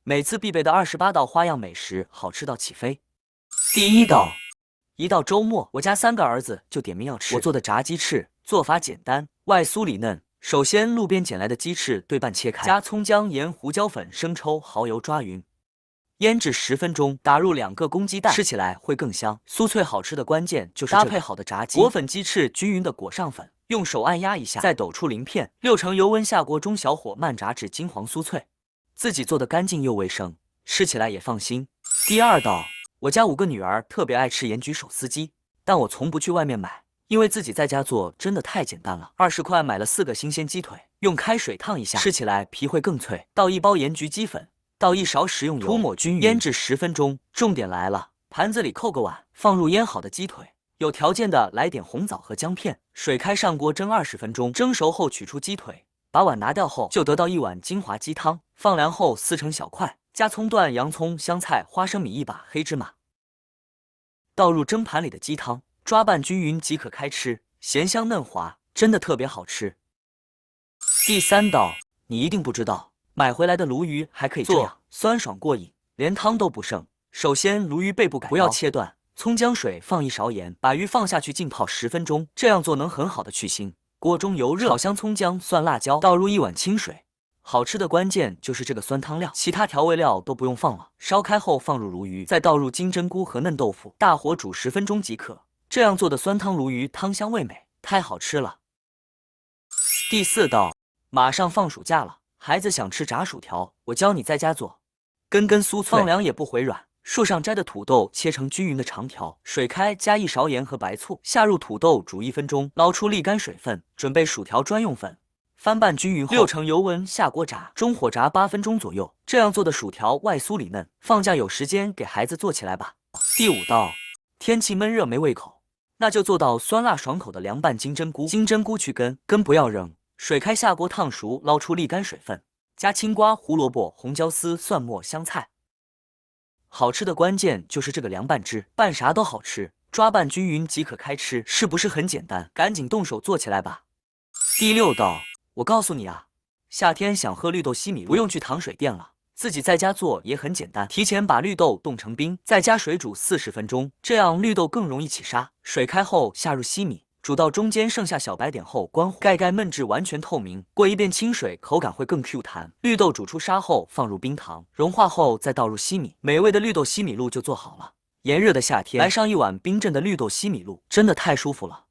每次必备的28道花样美食，好吃到起飞。第一道，一到周末，我家3个儿子就点名要吃我做的炸鸡翅，做法简单，外酥里嫩。首先，路边捡来的鸡翅对半切开，加葱姜盐、胡椒粉、生抽、蚝油抓匀，腌制10分钟，打入2个公鸡蛋，吃起来会更香，酥脆好吃的关键就是搭配好的炸鸡。裹粉鸡翅均匀的裹上粉，用手按压一下，再抖出鳞片，6成油温下锅中小火慢炸至金黄酥脆。自己做的干净又卫生，吃起来也放心。第二道，我家5个女儿特别爱吃盐焗手撕鸡，但我从不去外面买，因为自己在家做真的太简单了。20块买了4个新鲜鸡腿，用开水烫一下，吃起来皮会更脆。倒1包盐焗鸡粉，倒1勺食用油，涂抹均匀，腌制10分钟。重点来了，盘子里扣个碗，放入腌好的鸡腿，有条件的来点红枣和姜片，水开上锅蒸20分钟，蒸熟后取出鸡腿，把碗拿掉后就得到1碗金华鸡汤。放凉后撕成小块，加葱段、洋葱、香菜、花生米1把，黑芝麻，倒入蒸盘里的鸡汤，抓拌均匀即可开吃，咸香嫩滑，真的特别好吃。第3道，你一定不知道，买回来的鲈鱼还可以这样，酸爽过瘾，连汤都不剩。首先，鲈鱼背部改刀，不要切断，葱姜水放1勺盐，把鱼放下去浸泡10分钟，这样做能很好的去腥。锅中油热，炒香葱姜、蒜、辣椒，倒入1碗清水。好吃的关键就是这个酸汤料，其他调味料都不用放了。烧开后放入鲈鱼，再倒入金针菇和嫩豆腐，大火煮10分钟即可。这样做的酸汤鲈鱼汤香味美，太好吃了。第4道，马上放暑假了，孩子想吃炸薯条，我教你在家做，根根酥脆，放凉也不回软。树上摘的土豆切成均匀的长条，水开加1勺盐和白醋，下入土豆煮1分钟，捞出沥干水分，准备薯条专用粉。翻拌均匀后，6成油温下锅炸，中火炸8分钟左右。这样做的薯条外酥里嫩，放假有时间给孩子做起来吧。第5道，天气闷热没胃口，那就做到酸辣爽口的凉拌金针菇。金针菇去根，根不要扔，水开下锅烫熟，捞出沥干水分，加青瓜、胡萝卜、红椒丝、蒜末、香菜。好吃的关键就是这个凉拌汁，拌啥都好吃，抓拌均匀即可开吃，是不是很简单？赶紧动手做起来吧。第6道。我告诉你啊，夏天想喝绿豆西米露，不用去糖水店了，自己在家做也很简单。提前把绿豆冻成冰，再加水煮40分钟，这样绿豆更容易起沙。水开后下入西米，煮到中间剩下小白点后关火，盖焖至完全透明。过一遍清水，口感会更 Q 弹。绿豆煮出沙后放入冰糖，融化后再倒入西米，美味的绿豆西米露就做好了。炎热的夏天，来上1碗冰镇的绿豆西米露，真的太舒服了。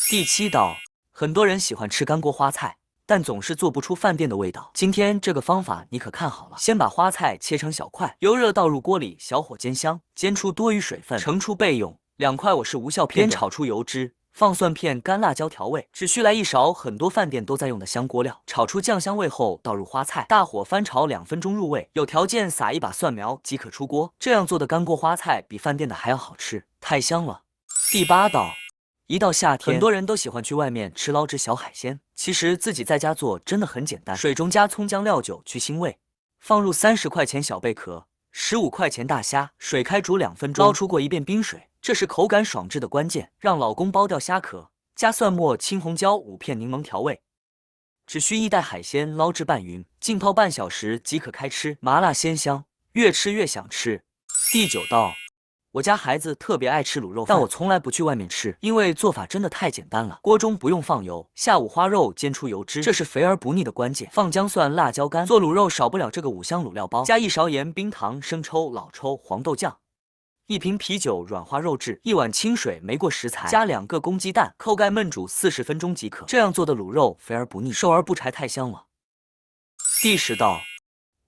第7道，很多人喜欢吃干锅花菜，但总是做不出饭店的味道。今天这个方法你可看好了，先把花菜切成小块，油热倒入锅里，小火煎香，煎出多余水分，盛出备用。2块我是无效片，煸炒出油脂，放蒜片、干辣椒调味，只需来1勺很多饭店都在用的香锅料，炒出酱香味后倒入花菜，大火翻炒2分钟入味，有条件撒1把蒜苗即可出锅。这样做的干锅花菜比饭店的还要好吃，太香了。第8道。一到夏天，很多人都喜欢去外面吃捞汁小海鲜，其实自己在家做真的很简单。水中加葱姜料酒去腥味，放入30块钱小贝壳、15块钱大虾，水开煮2分钟，捞出过一遍冰水，这是口感爽质的关键。让老公剥掉虾壳，加蒜末、青红椒、5片柠檬调味，只需1袋海鲜捞至拌匀，浸泡半小时即可开吃，麻辣鲜香，越吃越想吃。第9道。我家孩子特别爱吃卤肉饭，但我从来不去外面吃，因为做法真的太简单了。锅中不用放油，下五花肉煎出油脂，这是肥而不腻的关键。放姜蒜、辣椒干，做卤肉少不了这个5香卤料包，加1勺盐、冰糖、生抽、老抽、黄豆酱，1瓶啤酒，软化肉质，1碗清水，没过食材，加2个公鸡蛋，扣盖焖煮40分钟即可。这样做的卤肉肥而不腻，瘦而不柴，太香了。第10道，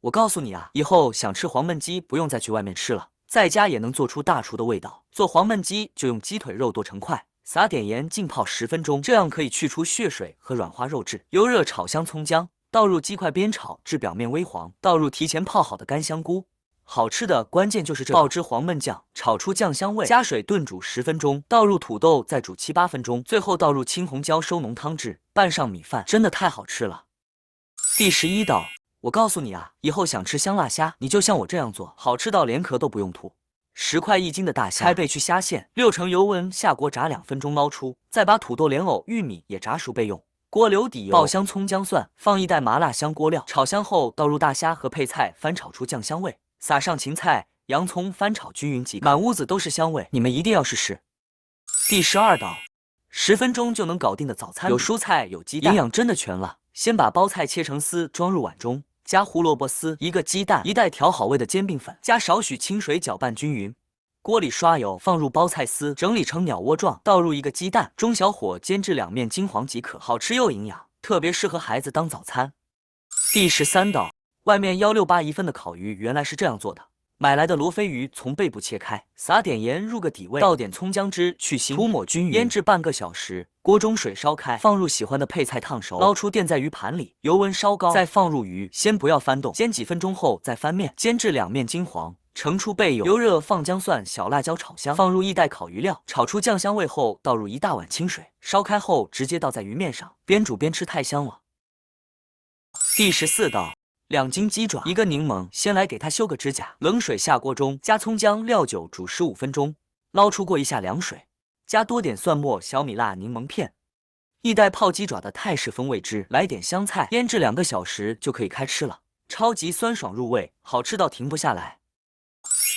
我告诉你啊，以后想吃黄焖鸡不用再去外面吃了。在家也能做出大厨的味道。做黄焖鸡就用鸡腿肉剁成块，撒点盐浸泡10分钟，这样可以去除血水和软化肉质。油热炒香葱姜，倒入鸡块煸炒至表面微黄，倒入提前泡好的干香菇。好吃的关键就是这爆汁黄焖酱，炒出酱香味，加水炖煮10分钟，倒入土豆再煮7、8分钟，最后倒入青红椒收浓汤汁，拌上米饭，真的太好吃了。第11道。我告诉你啊，以后想吃香辣虾，你就像我这样做，好吃到连壳都不用吐。10块1斤的大虾，开背去虾线，6成油温下锅炸2分钟捞出，再把土豆、莲藕、玉米也炸熟备用。锅留底油，爆香葱姜蒜，放一袋麻辣香锅料，炒香后倒入大虾和配菜，翻炒出酱香味，撒上芹菜、洋葱，翻炒均匀即可。满屋子都是香味，你们一定要试试。第12道，10分钟就能搞定的早餐，有蔬菜，有鸡蛋，营养真的全了。先把包菜切成丝，装入碗中，加胡萝卜丝、1个鸡蛋、1袋调好味的煎饼粉，加少许清水搅拌均匀。锅里刷油，放入包菜丝，整理成鸟窝状，倒入1个鸡蛋，中小火煎至两面金黄即可。好吃又营养，特别适合孩子当早餐。第13道，外面168一份的烤鱼原来是这样做的。买来的罗非鱼从背部切开，撒点盐入个底味，倒点葱姜汁去腥，涂抹均匀，腌制半个小时。锅中水烧开，放入喜欢的配菜烫熟，捞出垫在鱼盘里，油温稍高，再放入鱼，先不要翻动，煎几分钟后再翻面，煎至两面金黄。盛出备用。油热放姜蒜、小辣椒炒香，放入1袋烤鱼料，炒出酱香味后，倒入1大碗清水，烧开后直接倒在鱼面上，边煮边吃太香了。第14道，2斤鸡爪，1个柠檬，先来给它修个指甲。冷水下锅中，加葱姜料酒煮15分钟，捞出过一下凉水，加多点蒜末、小米辣、柠檬片。1袋泡鸡爪的泰式风味汁，来点香菜，腌制2个小时就可以开吃了，超级酸爽入味，好吃到停不下来。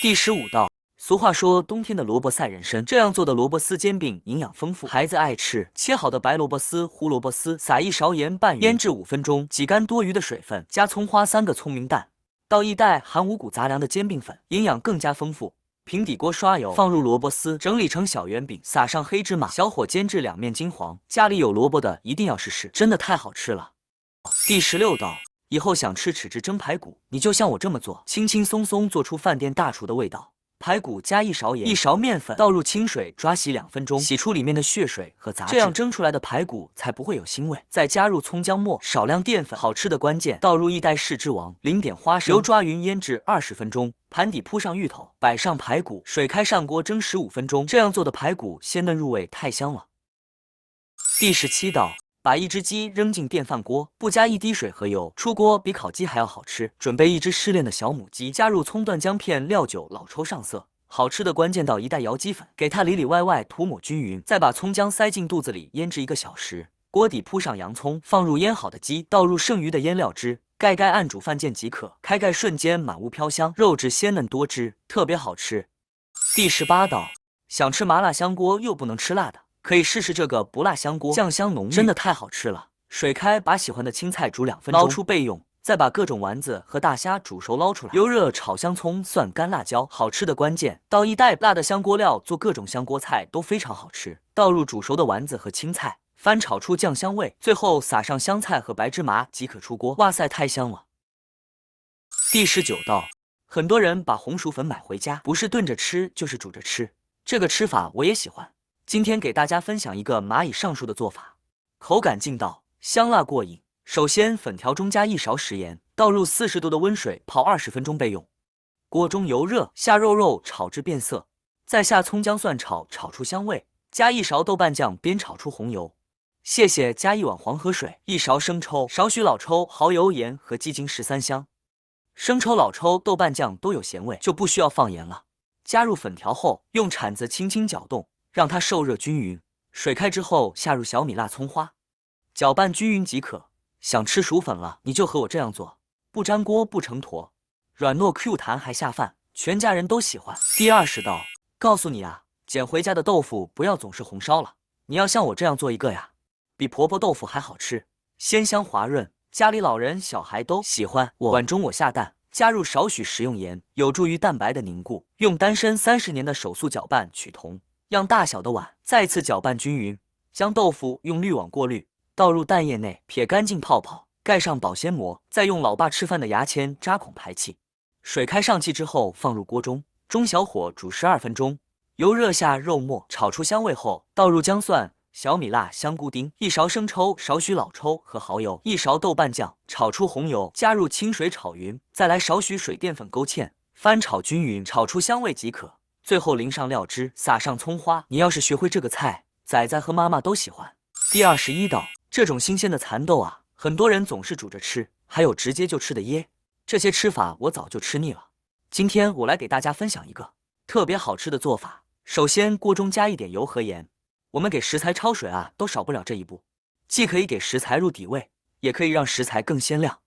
第15道，俗话说冬天的萝卜赛人参，这样做的萝卜丝煎饼营养丰富，孩子爱吃。切好的白萝卜丝、胡萝卜丝，撒1勺盐拌匀，腌制5分钟，挤干多余的水分，加葱花3个聪明蛋，倒1袋含五谷杂粮的煎饼粉，营养更加丰富。平底锅刷油，放入萝卜丝，整理成小圆饼，撒上黑芝麻，小火煎至两面金黄。家里有萝卜的一定要试试，真的太好吃了。第16道。以后想吃豉汁蒸排骨，你就像我这么做，轻轻松松做出饭店大厨的味道。排骨加1勺盐、1勺面粉，倒入清水抓洗2分钟，洗出里面的血水和杂质，这样蒸出来的排骨才不会有腥味。再加入葱姜末，少量淀粉，好吃的关键，倒入1袋柿之王，淋点花生，油抓匀腌制20分钟。盘底铺上芋头，摆上排骨，水开上锅蒸15分钟。这样做的排骨鲜嫩入味，太香了。第17道。把1只鸡扔进电饭锅，不加1滴水和油，出锅比烤鸡还要好吃。准备1只失恋的小母鸡，加入葱段姜片、料酒、老抽上色。好吃的关键倒1袋摇鸡粉，给它里里外外涂抹均匀，再把葱姜塞进肚子里腌制1个小时。锅底铺上洋葱，放入腌好的鸡，倒入剩余的腌料汁，盖盖按煮饭键即可。开盖瞬间满屋飘香，肉质鲜嫩多汁，特别好吃。第18道，想吃麻辣香锅又不能吃辣的。可以试试这个不辣香锅，酱香浓郁，真的太好吃了。水开，把喜欢的青菜煮2分钟，捞出备用。再把各种丸子和大虾煮熟捞出来，油热炒香葱、蒜、干辣椒。好吃的关键，倒1袋辣的香锅料，做各种香锅菜都非常好吃。倒入煮熟的丸子和青菜，翻炒出酱香味，最后撒上香菜和白芝麻即可出锅。哇塞，太香了！第19道，很多人把红薯粉买回家，不是炖着吃就是煮着吃，这个吃法我也喜欢。今天给大家分享一个蚂蚁上树的做法，口感劲道，香辣过瘾。首先，粉条中加1勺食盐，倒入40度的温水泡20分钟备用。锅中油热，下肉炒至变色，再下葱姜蒜炒，炒出香味，加1勺豆瓣酱煸炒出红油。谢谢，加1碗黄河水，1勺生抽，少许老抽、蚝油、盐和鸡精13香。生抽、老抽、豆瓣酱都有咸味，就不需要放盐了。加入粉条后，用铲子轻轻搅动。让它受热均匀，水开之后下入小米辣、葱花，搅拌均匀即可。想吃薯粉了，你就和我这样做，不粘锅不成坨，软糯 Q 弹还下饭，全家人都喜欢。第20道，告诉你啊，捡回家的豆腐不要总是红烧了，你要像我这样做一个呀，比婆婆豆腐还好吃，鲜香滑润，家里老人小孩都喜欢。碗中我下蛋。加入少许食用盐，有助于蛋白的凝固。用单身30年的手速搅拌取铜。样大小的碗，再次搅拌均匀，将豆腐用滤网过滤，倒入蛋液内，撇干净泡泡，盖上保鲜膜，再用老爸吃饭的牙签扎孔排气。水开上气之后，放入锅中，中小火煮12分钟，油热下肉末，炒出香味后，倒入姜蒜、小米辣、香菇丁，1勺生抽，少许老抽和蚝油，1勺豆瓣酱，炒出红油，加入清水炒匀，再来少许水淀粉勾芡，翻炒均匀，炒出香味即可。最后淋上料汁，撒上葱花。你要是学会这个菜，仔仔和妈妈都喜欢。第21道，这种新鲜的蚕豆啊，很多人总是煮着吃，还有直接就吃的椰，这些吃法我早就吃腻了。今天我来给大家分享一个特别好吃的做法。首先，锅中加1点油和盐，我们给食材焯水啊，都少不了这一步。既可以给食材入底味，也可以让食材更鲜亮。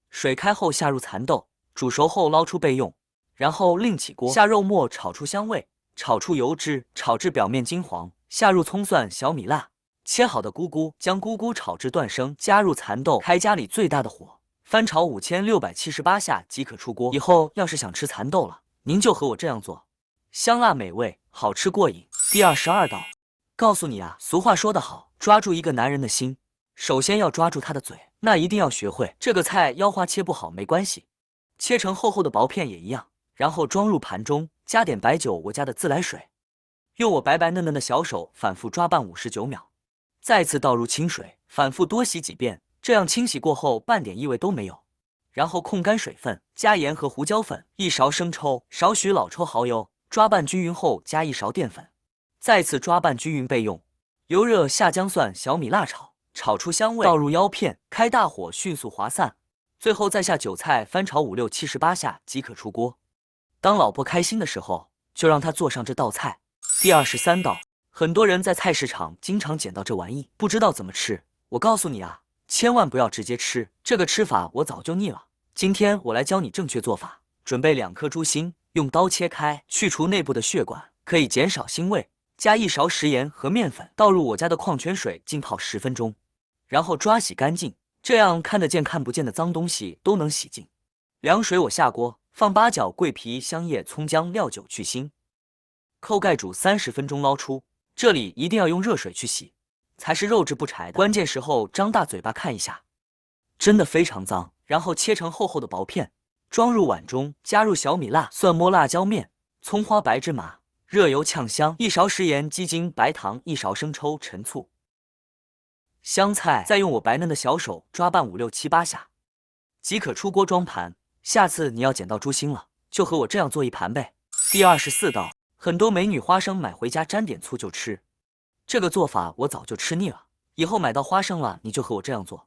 水开后下入蚕豆，煮熟后捞出备用，然后另起锅下肉末，炒出香味，炒出油脂，炒至表面金黄，下入葱蒜、小米辣，切好的菇菇，将菇菇炒至断生，加入蚕豆，开家里最大的火，翻炒5678下即可出锅。以后要是想吃蚕豆了，您就和我这样做，香辣美味，好吃过瘾。第22道，告诉你啊，俗话说得好，抓住一个男人的心，首先要抓住他的嘴，那一定要学会。这个菜腰花切不好没关系，切成厚厚的薄片也一样，然后装入盘中，加点白酒，我家的自来水，用我白白嫩嫩的小手反复抓拌59秒，再次倒入清水，反复多洗几遍，这样清洗过后半点异味都没有。然后控干水分，加盐和胡椒粉，1勺生抽，少许老抽蚝油，抓拌均匀后加1勺淀粉，再次抓拌均匀备用。油热下姜蒜、小米辣炒，炒出香味，倒入腰片，开大火迅速滑散，最后再下韭菜，翻炒5678下即可出锅。当老婆开心的时候，就让她做上这道菜。第23道，很多人在菜市场经常捡到这玩意，不知道怎么吃。我告诉你啊，千万不要直接吃，这个吃法我早就腻了。今天我来教你正确做法。准备2颗猪心，用刀切开，去除内部的血管，可以减少腥味。加1勺食盐和面粉，倒入我家的矿泉水浸泡10分钟，然后抓洗干净，这样看得见看不见的脏东西都能洗净。凉水我下锅，放八角、桂皮、香叶、葱姜、料酒去腥，扣盖煮30分钟捞出。这里一定要用热水去洗，才是肉质不柴的。关键时候张大嘴巴看一下，真的非常脏。然后切成厚厚的薄片，装入碗中，加入小米辣、蒜末、辣椒面、葱花、白芝麻，热油呛香，1勺食盐、鸡精、白糖，1勺生抽、陈醋。香菜再用我白嫩的小手抓拌5、6、7、8下，即可出锅装盘。下次你要捡到猪心了，就和我这样做一盘呗。第24道，很多美女花生买回家沾点醋就吃，这个做法我早就吃腻了，以后买到花生了你就和我这样做。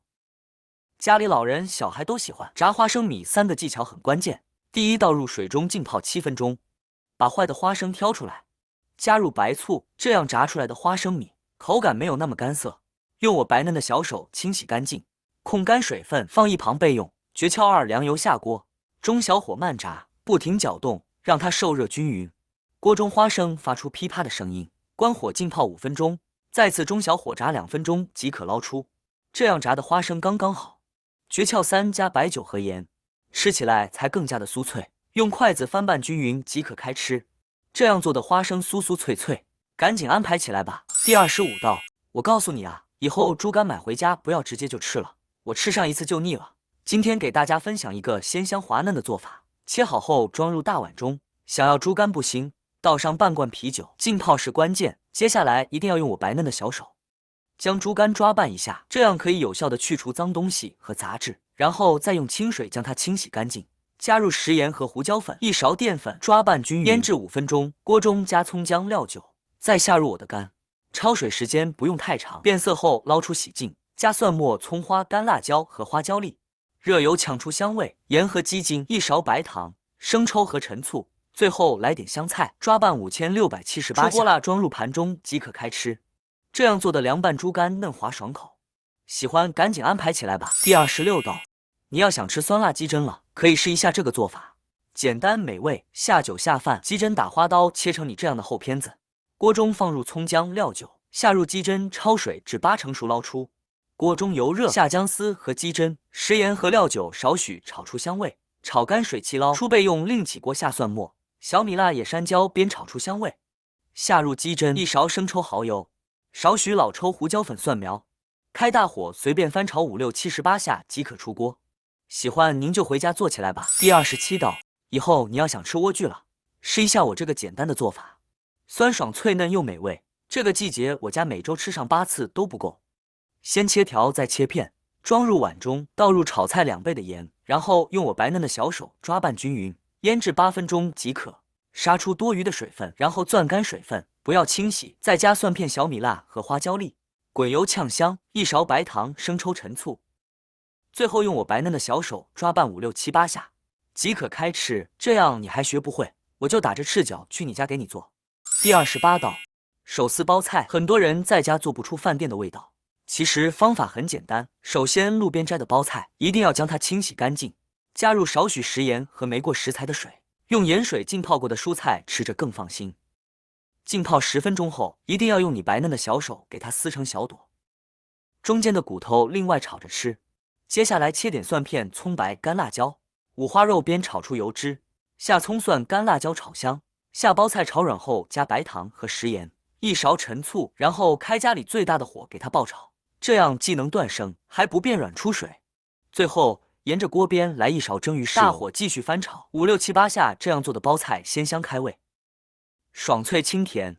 家里老人小孩都喜欢。炸花生米3个技巧很关键。第一，倒入水中浸泡7分钟，把坏的花生挑出来，加入白醋，这样炸出来的花生米口感没有那么干涩。用我白嫩的小手清洗干净，控干水分，放一旁备用。诀窍2，凉油下锅，中小火慢炸，不停搅动，让它受热均匀。锅中花生发出噼啪的声音，关火浸泡5分钟，再次中小火炸2分钟即可捞出。这样炸的花生刚刚好。诀窍3，加白酒和盐，吃起来才更加的酥脆。用筷子翻拌均匀即可开吃。这样做的花生酥酥脆脆，赶紧安排起来吧。第25道，我告诉你啊，以后猪肝买回家不要直接就吃了，我吃上一次就腻了。今天给大家分享一个鲜香滑嫩的做法。切好后装入大碗中，想要猪肝不腥，倒上半罐啤酒，浸泡是关键。接下来一定要用我白嫩的小手将猪肝抓拌一下，这样可以有效的去除脏东西和杂质，然后再用清水将它清洗干净，加入食盐和胡椒粉，1勺淀粉，抓拌均匀，腌制5分钟。锅中加葱姜料酒，再下入我的肝，焯水时间不用太长，变色后捞出洗净，加蒜末、葱花、干辣椒和花椒粒，热油呛出香味，盐和鸡精，1勺白糖、生抽和陈醋，最后来点香菜，抓拌5678下，出锅啦，装入盘中即可开吃。这样做的凉拌猪肝嫩滑爽口，喜欢赶紧安排起来吧。第26道，你要想吃酸辣鸡胗了，可以试一下这个做法，简单美味，下酒下饭。鸡胗打花刀切成你这样的厚片子，锅中放入葱姜料酒，下入鸡胗焯水至8成熟捞出。锅中油热，下姜丝和鸡胗，食盐和料酒少许炒出香味，炒干水气捞出备用。另起锅下蒜末、小米辣、野山椒煸炒出香味，下入鸡胗，1勺生抽蚝油，少许老抽、胡椒粉、蒜苗，开大火随便翻炒5、6、7、18下即可出锅。喜欢您就回家做起来吧。第27道，以后你要想吃莴苣了，试一下我这个简单的做法，酸爽脆嫩又美味。这个季节我家每周吃上8次都不够。先切条再切片，装入碗中，倒入炒菜2倍的盐，然后用我白嫩的小手抓拌均匀，腌制8分钟即可。杀出多余的水分，然后攥干水分，不要清洗，再加蒜片、小米辣和花椒粒，滚油呛香，1勺白糖、生抽、陈醋，最后用我白嫩的小手抓拌5、6、7、8下即可开吃。这样你还学不会，我就打着赤脚去你家给你做。第28道，手撕包菜，很多人在家做不出饭店的味道，其实方法很简单，首先路边摘的包菜一定要将它清洗干净，加入少许食盐和没过食材的水，用盐水浸泡过的蔬菜吃着更放心。浸泡10分钟后，一定要用你白嫩的小手给它撕成小朵，中间的骨头另外炒着吃。接下来切点蒜片、葱白、干辣椒，五花肉煸炒出油脂，下葱蒜、干辣椒炒香，下包菜炒软后加白糖和食盐，一勺陈醋，然后开家里最大的火给它爆炒，这样既能断生，还不变软出水。最后沿着锅边来一勺蒸鱼豉油，大火继续翻炒5、6、7、8下，这样做的包菜鲜香开胃，爽脆清甜。